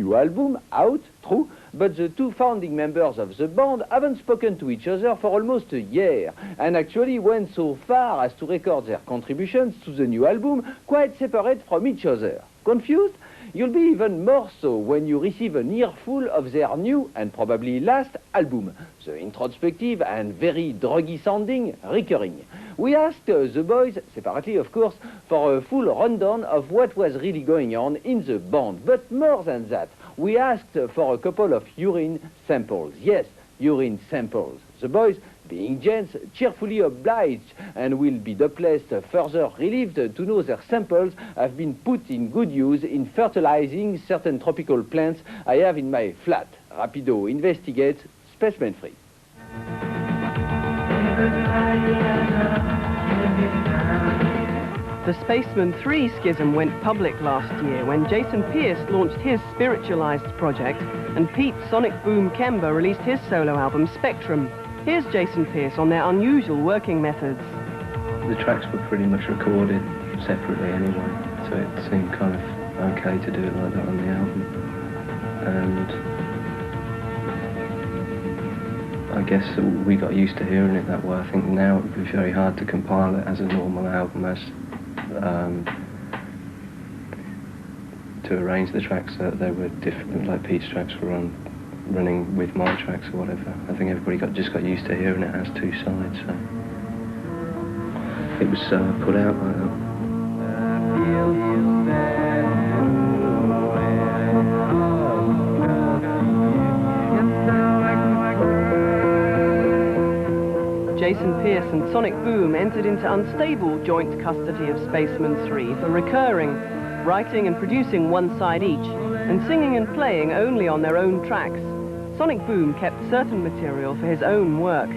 new album, out, true, but the two founding members of the band haven't spoken to each other for almost a year, and actually went so far as to record their contributions to the new album quite separate from each other. Confused? You'll be even more so when you receive an earful of their new and probably last album, the introspective and very druggy sounding Recurring. We asked the boys, separately of course, for a full rundown of what was really going on in the band. But more than that, we asked for a couple of urine samples. Yes, urine samples. The boys, being gents, cheerfully obliged, and will be doubtless further relieved to know their samples have been put in good use in fertilizing certain tropical plants I have in my flat. Rapido investigates Spacemen 3. The Spacemen 3 schism went public last year when Jason Pierce launched his spiritualized project and Pete Sonic Boom Kemba released his solo album Spectrum. Here's Jason Pierce on their unusual working methods. The tracks were pretty much recorded separately anyway, so it seemed kind of okay to do it like that on the album. And I guess we got used to hearing it that way. I think now it would be very hard to compile it as a normal album, as to arrange the tracks so that they were different, like Pete's tracks were running with my tracks or whatever. I think everybody just got used to hearing it as two sides, so it was put out like that. Jason Pierce and Sonic Boom entered into unstable joint custody of Spacemen 3 for Recurring, writing and producing one side each, and singing and playing only on their own tracks. Sonic Boom kept certain material for his own work.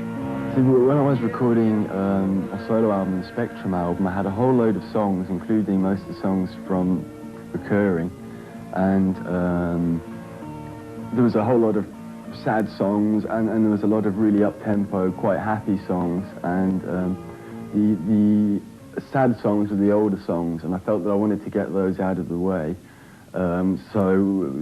So when I was recording a solo album, the Spectrum album, I had a whole load of songs, including most of the songs from Recurring, and there was a whole lot of sad songs, and there was a lot of really up-tempo, quite happy songs, and the sad songs were the older songs, and I felt that I wanted to get those out of the way. So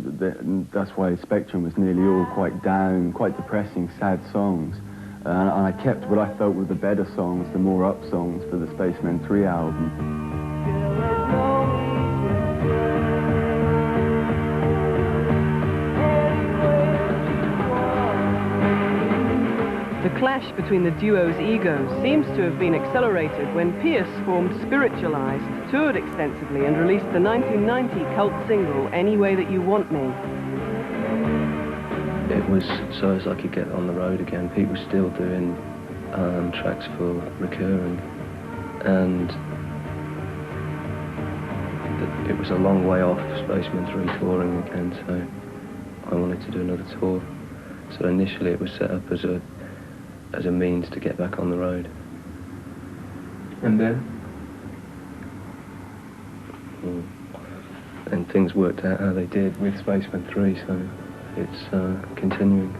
that's why Spectrum was nearly all quite down, quite depressing, sad songs. And I kept what I felt were the better songs, the more up songs for the Spacemen 3 album. The clash between the duo's egos seems to have been accelerated when Pierce formed Spiritualized, toured extensively and released the 1990 cult single Any Way That You Want Me. It was so as I could get on the road again. Pete was still doing tracks for Recurring, and it was a long way off Spacemen 3 touring again, so I wanted to do another tour. So initially it was set up as a means to get back on the road. And then? And things worked out how they did with Spacemen 3, so it's continuing.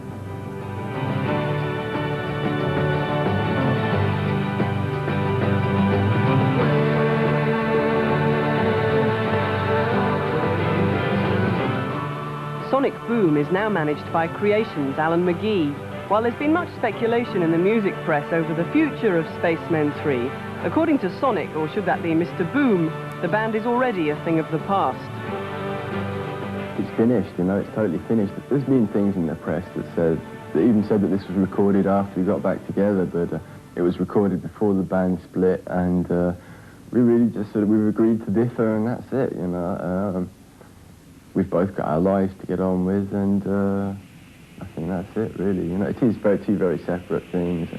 Sonic Boom is now managed by Creation's Alan McGee. While there's been much speculation in the music press over the future of Spacemen 3, according to Sonic, or should that be Mr. Boom, the band is already a thing of the past. It's finished, you know, it's totally finished. There's been things in the press that even said that this was recorded after we got back together, but it was recorded before the band split, and we really just we've agreed to differ, and that's it, you know. We've both got our lives to get on with, and I think that's it, really. You know, it is two very separate things.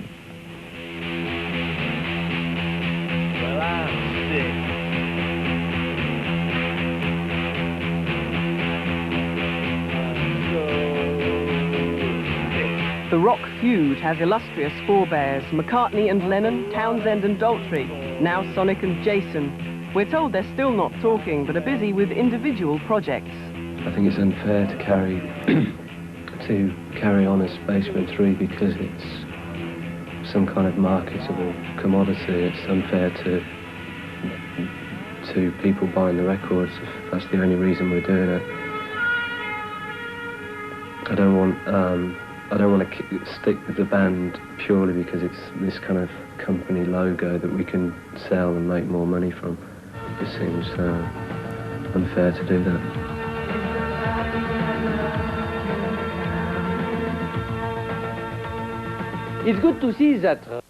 Well, I'm sick. The rock feud has illustrious forebears, McCartney and Lennon, Townsend and Daltrey, now Sonic and Jason. We're told they're still not talking, but are busy with individual projects. I think it's unfair to carry on as Spacemen 3 because it's some kind of marketable commodity. It's unfair to people buying the records if that's the only reason we're doing it. I don't want to stick with the band purely because it's this kind of company logo that we can sell and make more money from. It seems unfair to do that. It's good to see that